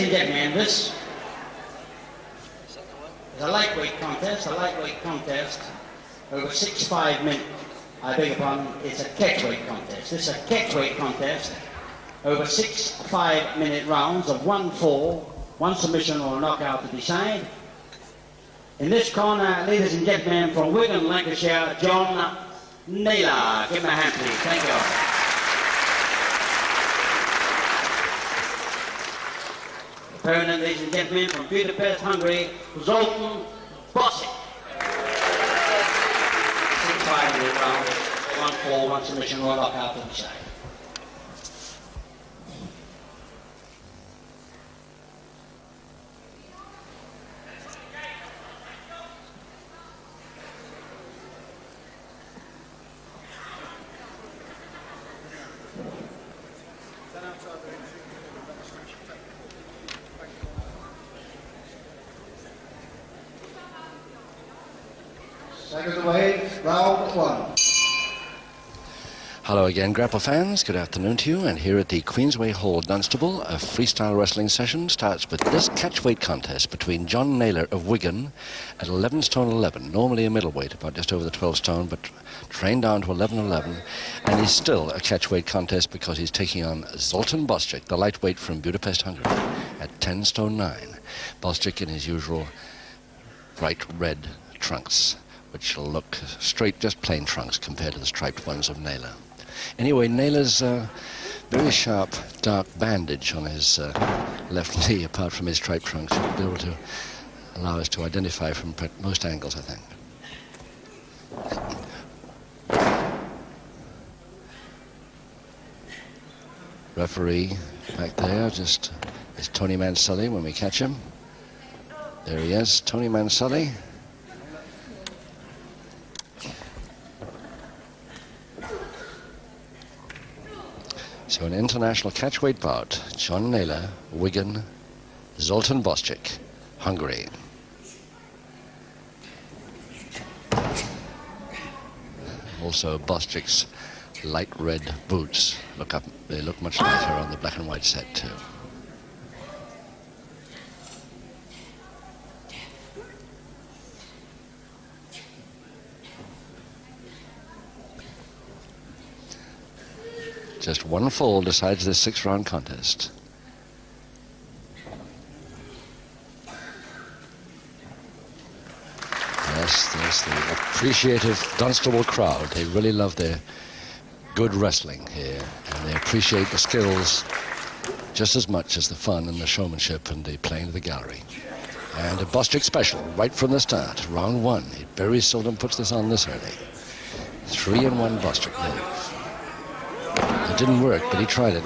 and gentlemen, this is a lightweight contest, over 6-5 minutes. I beg your pardon, it's a catchweight contest. This is a catchweight contest over 6 5-minute rounds of 1 fall, 1 submission or knockout to decide. In this corner, ladies and gentlemen, from Wigan, Lancashire, John Naylor. Give him a hand, please. Thank you. Opponent, ladies and gentlemen, from Budapest, Hungary, Zoltan, Bosniak. 6 5-minute rounds, 1 fall, 1 submission or knockout to decide. Second away, round 1. Hello again, Grapple fans. Good afternoon to you. And here at the Queensway Hall, Dunstable, a freestyle wrestling session starts with this catchweight contest between John Naylor of Wigan at 11 stone 11, normally a middleweight, about just over the 12 stone, but trained down to 11-11. And he's still a catchweight contest because he's taking on Zoltan Bosniak, the lightweight from Budapest, Hungary, at 10 stone 9. Bosniak in his usual bright red trunks, which will look straight, just plain trunks compared to the striped ones of Naylor. Anyway, Naylor's very sharp, dark bandage on his left knee, apart from his striped trunks, should be able to allow us to identify from most angles, I think. Referee back there just is Tony Mansulli when we catch him. There he is, Tony Mansulli. So an international catchweight bout, John Naylor, Wigan, Zoltan Bosniak, Hungary. Also Bosniak's light red boots they look much lighter on the black and white set too. Just 1 fall decides this 6-round contest. Yes, there's the appreciative Dunstable crowd. They really love their good wrestling here, and they appreciate the skills just as much as the fun and the showmanship and the playing of the gallery. And a Bosniak special right from the start, round 1. He very seldom puts this on this early. 3-1 Bosniak move. It didn't work, but he tried it.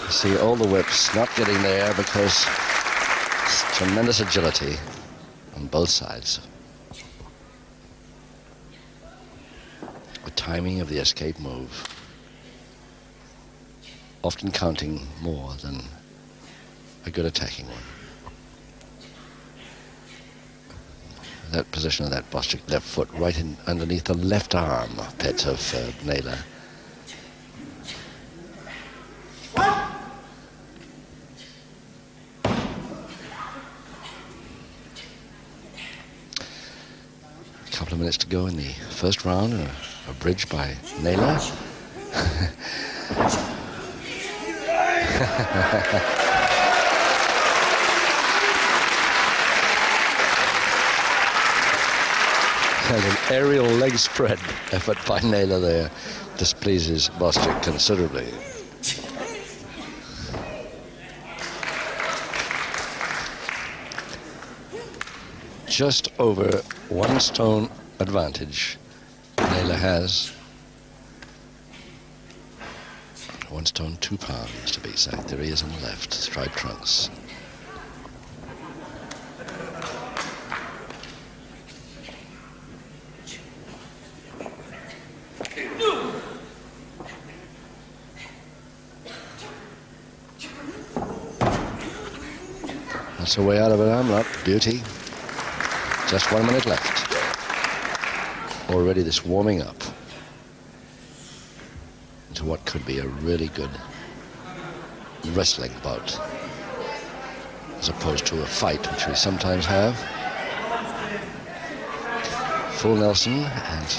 You see all the whips not getting there because it's tremendous agility on both sides. Timing of the escape move, often counting more than a good attacking one. That position of that Bosniak left foot right in underneath the left arm pit of Naylor. A couple of minutes to go in the first round. A bridge by Naylor. And an aerial leg spread effort by Naylor there displeases Bosniak considerably. Just over 1 stone advantage Naylor has. 1 stone 2 pounds to be exact. There he is on the left, striped trunks. That's a way out of an armlock. Beauty. Just 1 minute left. Already this warming up into what could be a really good wrestling bout, as opposed to a fight, which we sometimes have. Full Nelson, and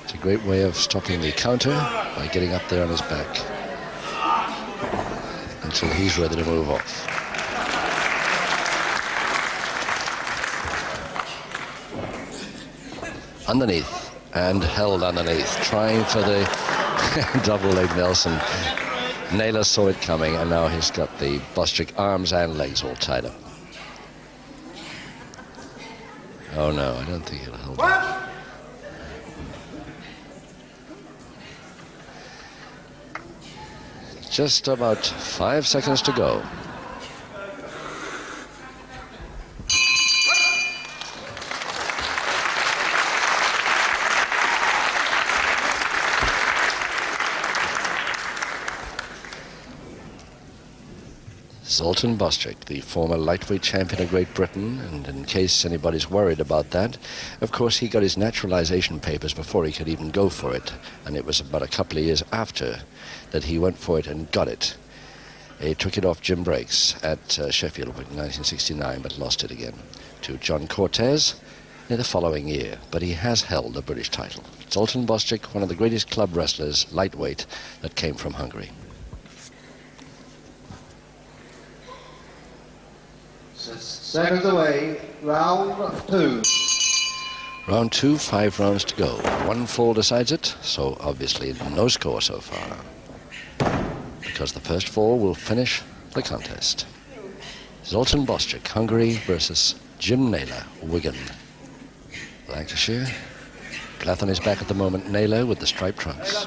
it's a great way of stopping the counter by getting up there on his back until he's ready to move off. Underneath, and held underneath, trying for the double leg Nelson. Naylor saw it coming, and now he's got the Bosniak arms and legs all tied up. Oh no, I don't think he'll hold it. Just about 5 seconds to go. Zoltan Bosniak, the former lightweight champion of Great Britain, and in case anybody's worried about that, of course he got his naturalization papers before he could even go for it, and it was about a couple of years after that he went for it and got it. He took it off Jim Breaks at Sheffield in 1969, but lost it again to John Cortez in the following year, but he has held the British title. Zoltan Bosniak, one of the greatest club wrestlers, lightweight, that came from Hungary. Seconds away, round 2. Round 2, 5 rounds to go. 1 fall decides it, so obviously no score so far, because the first 4 will finish the contest. Zoltan Bosniak, Hungary, versus Jim Naylor, Wigan, Lancashire. Plath on his back at the moment, Naylor with the striped trunks.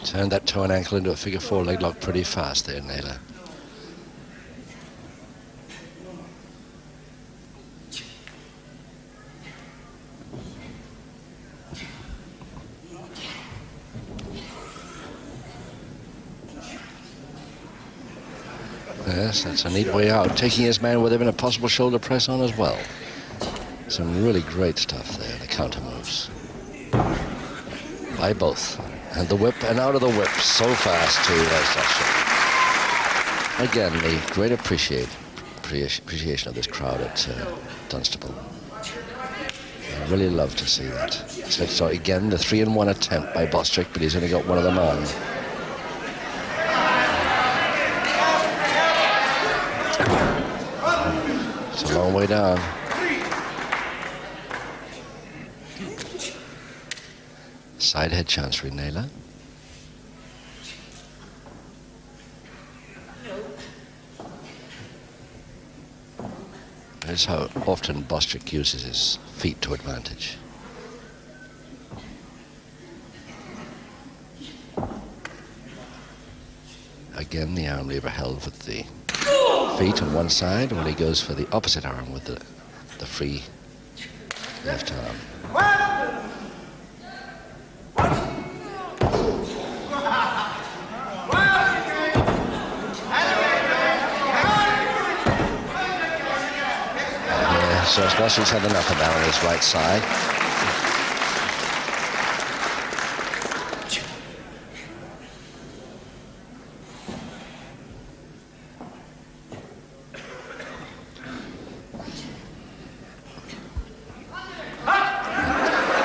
Turned that toe and ankle into a figure 4 leg lock pretty fast there, Naylor. Yes, that's a neat way out. Taking his man with him in a possible shoulder press on as well. Some really great stuff there, the counter moves by both. And the whip, and out of the whip so fast too, as again, the great appreciation of this crowd at Dunstable. I really love to see that. So again, the 3-in-1 attempt by Bosniak, but he's only got one of them on. It's a long way down. Side head chancery, Naylor. That's how often Bosniak uses his feet to advantage. Again, the arm lever held with the feet on one side, while he goes for the opposite arm with the free left arm. So Bosniak's had enough of that on his right side.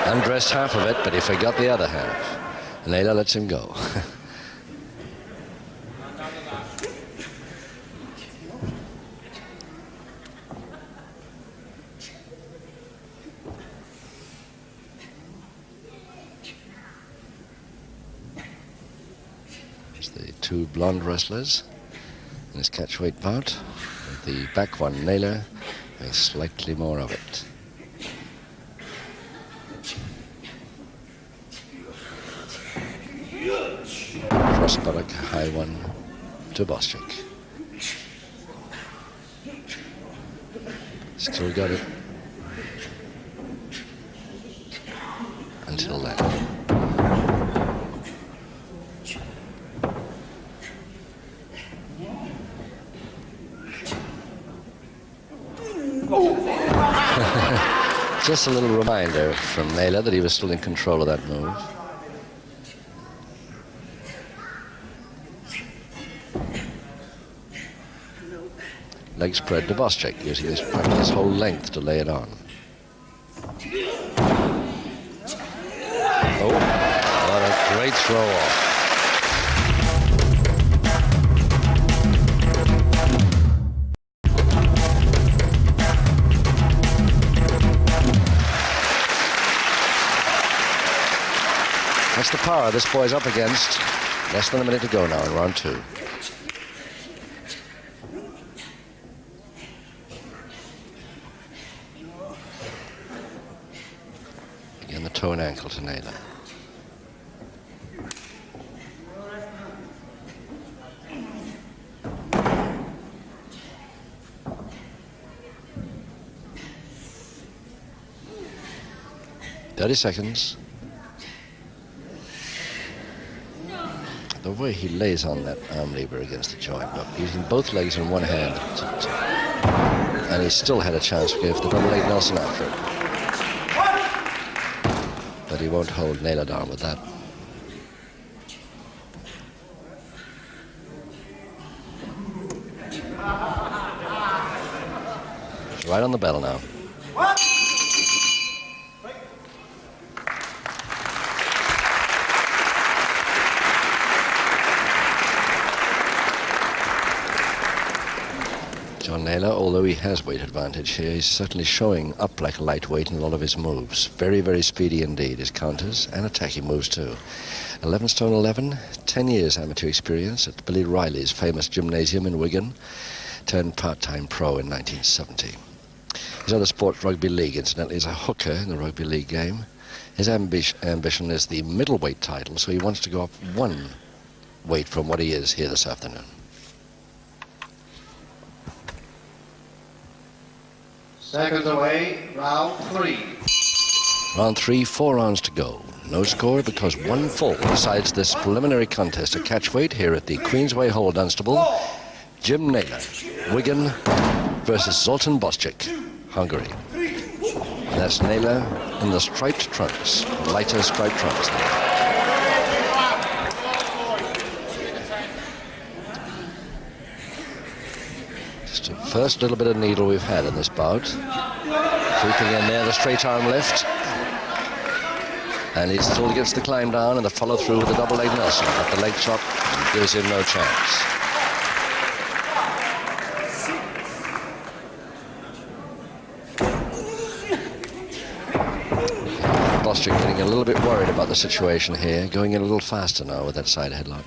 Undressed half of it, but he forgot the other half. Naylor lets him go. Two blonde wrestlers in this catchweight bout. The back one, Naylor, has slightly more of it. cross buttock, high one to Bosniak. Still got it until then. Just a little reminder from Naylor that he was still in control of that move. Leg spread to Bosniak, using his whole length to lay it on. Oh, what a great throw off. That's the power this boy's up against. Less than a minute to go now in round 2. Again, the toe and ankle to Naylor. "30 seconds. The way he lays on that arm lever against the joint, but using both legs in one hand, and he still had a chance to go for the double leg Nelson after it. But he won't hold Naylor down with that. It's right on the bell now. Naylor, although he has weight advantage here, he's certainly showing up like a lightweight in a lot of his moves. Very, very speedy indeed, his counters and attacking moves too. 11 stone 11, 10 years amateur experience at Billy Riley's famous gymnasium in Wigan, turned part-time pro in 1970. His other sport, rugby league, incidentally, is a hooker in the rugby league game. His ambition is the middleweight title, so he wants to go up one weight from what he is here this afternoon. Seconds away, round 3. Round 3, 4 rounds to go. No score because one fall decides this preliminary contest at catchweight here at the Queensway Hall, Dunstable. Jim Naylor, Wigan versus Zoltan Bosniak, Hungary. And that's Naylor in the striped trunks, lighter striped trunks there. First little bit of needle we've had in this bout. Creeping in there, the straight arm lift. And he still gets the climb down and the follow through with the double leg Nelson. But the leg chop gives him no chance. Bosniak getting a little bit worried about the situation here, going in a little faster now with that side headlock.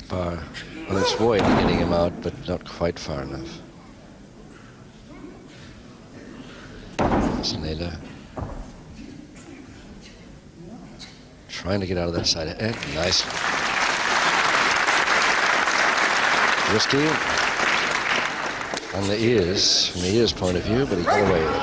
Bar on its way to getting him out, but not quite far enough. That's Naylor trying to get out of that side. Nice. Risky on the ears, from the ears point of view, but he got away with it.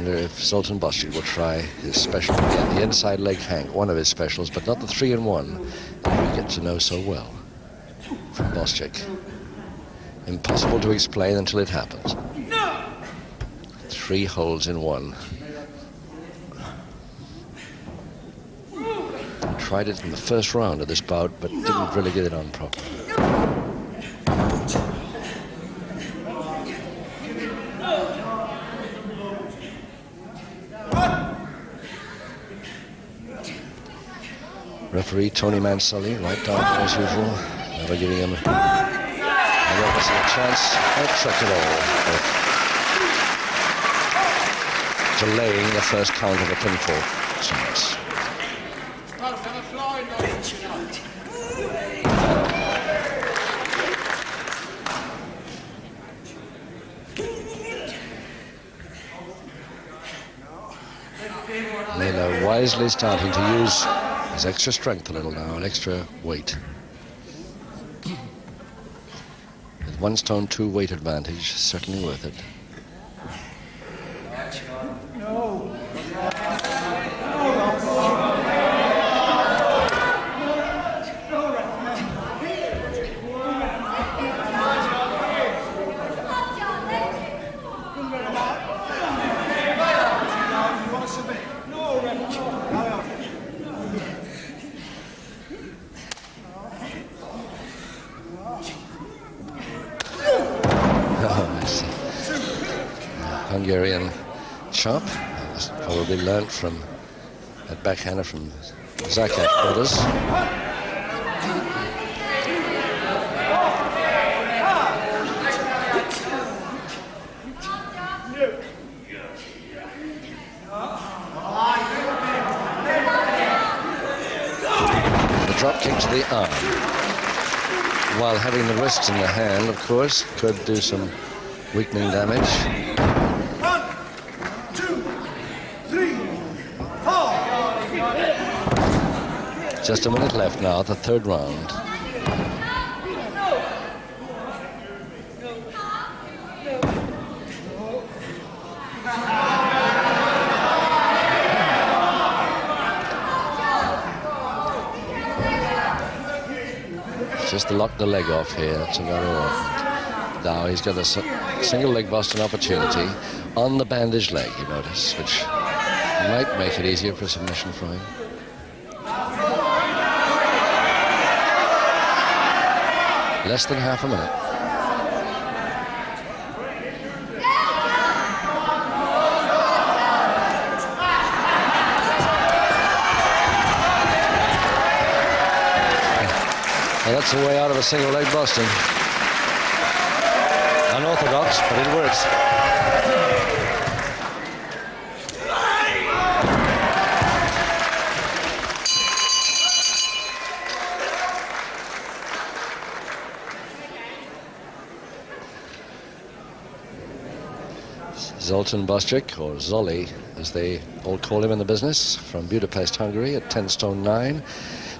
If Zoltan Bosniak will try his special again, the inside leg hang, one of his specials, but not the 3-in-1 that we get to know so well from Bosniak. Impossible to explain until it happens. 3 holds in 1. Tried it in the first round of this bout, but didn't really get it on properly. Referee Tony Mansulli, right down as usual, never giving him another missing a chance, no trick at all, of delaying the first count of a pinfall chance. Naylor wisely starting to use his extra strength a little now, an extra weight. With 1 stone 2 weight advantage, certainly worth it. Hungarian chop, probably learnt from that backhander from Zakat brothers. The drop kick to the arm, while having the wrist in the hand, of course, could do some weakening damage. Just a minute left now, the 3rd round. Just to lock the leg off here, that's about all. Now he's got a single leg Boston opportunity on the bandaged leg, you notice, which might make it easier for submission for him. Less than half a minute. Well, that's the way out of a single leg Boston. Unorthodox, but it works. Zoltan Bosniak, or Zoli, as they all call him in the business, from Budapest, Hungary, at 10 stone 9,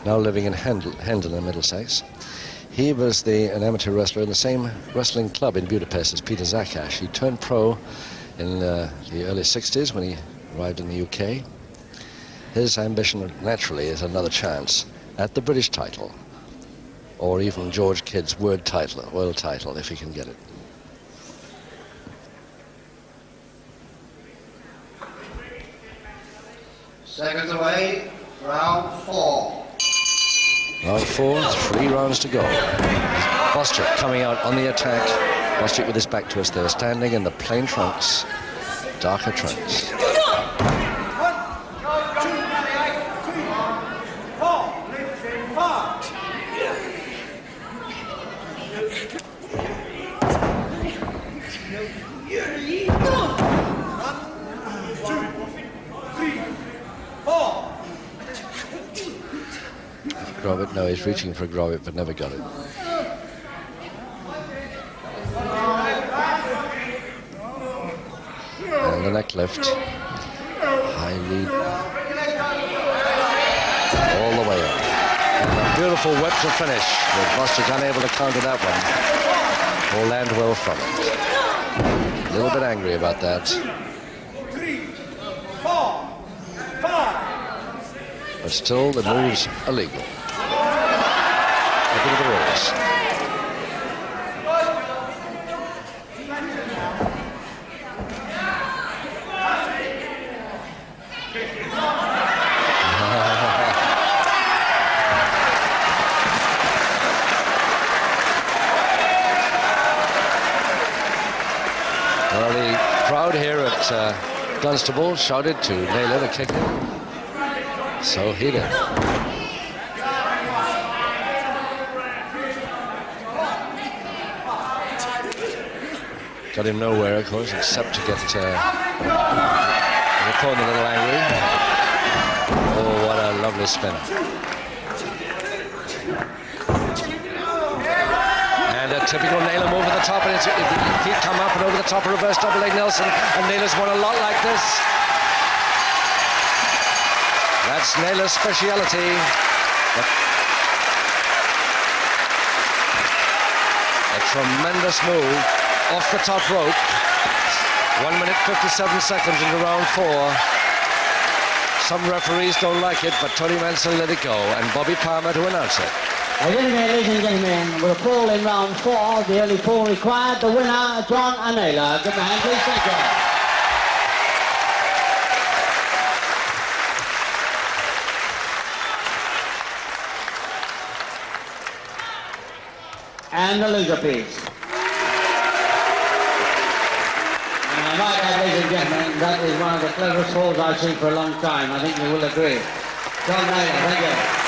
now living in Hendon in Middlesex. He was an amateur wrestler in the same wrestling club in Budapest as Peter Zakash. He turned pro in the early 60s when he arrived in the UK. His ambition, naturally, is another chance at the British title, or even George Kidd's world title, if he can get it. Seconds away, round 4. Round 4, 3 rounds to go. Bosniak coming out on the attack. Bosniak with his back to us there, standing in the plain trunks, darker trunks. Grobit, no, he's reaching for a Grobit, but never got it. And the neck lift. High lead. All the way up. And a beautiful whip to finish, with Bosniak unable to counter that one, or land well from it. A little bit angry about that. 3, 4, 5. But still, the move's illegal. Look at the rules. Well, the crowd here at Dunstable shouted to Naylor to kick it. So he did. Got him nowhere, of course, except to get his opponent a little angry. Oh, what a lovely spin. And a typical Naylor move at the top, and feet come up and over the top of reverse double leg Nelson, and Naylor's won a lot like this. That's Naylor's speciality. A tremendous move off the top rope. 1 minute 57 seconds into round 4. Some referees don't like it, but Tony Manson let it go, and Bobby Palmer to announce it. Ladies and gentlemen, we'll fall in round 4. The only 4 required. The winner, John Naylor. Give me a hand, please. Thank you. And the loser, please. And I might add, ladies and gentlemen, that is one of the cleverest falls I've seen for a long time. I think you will agree. John Naylor, thank you.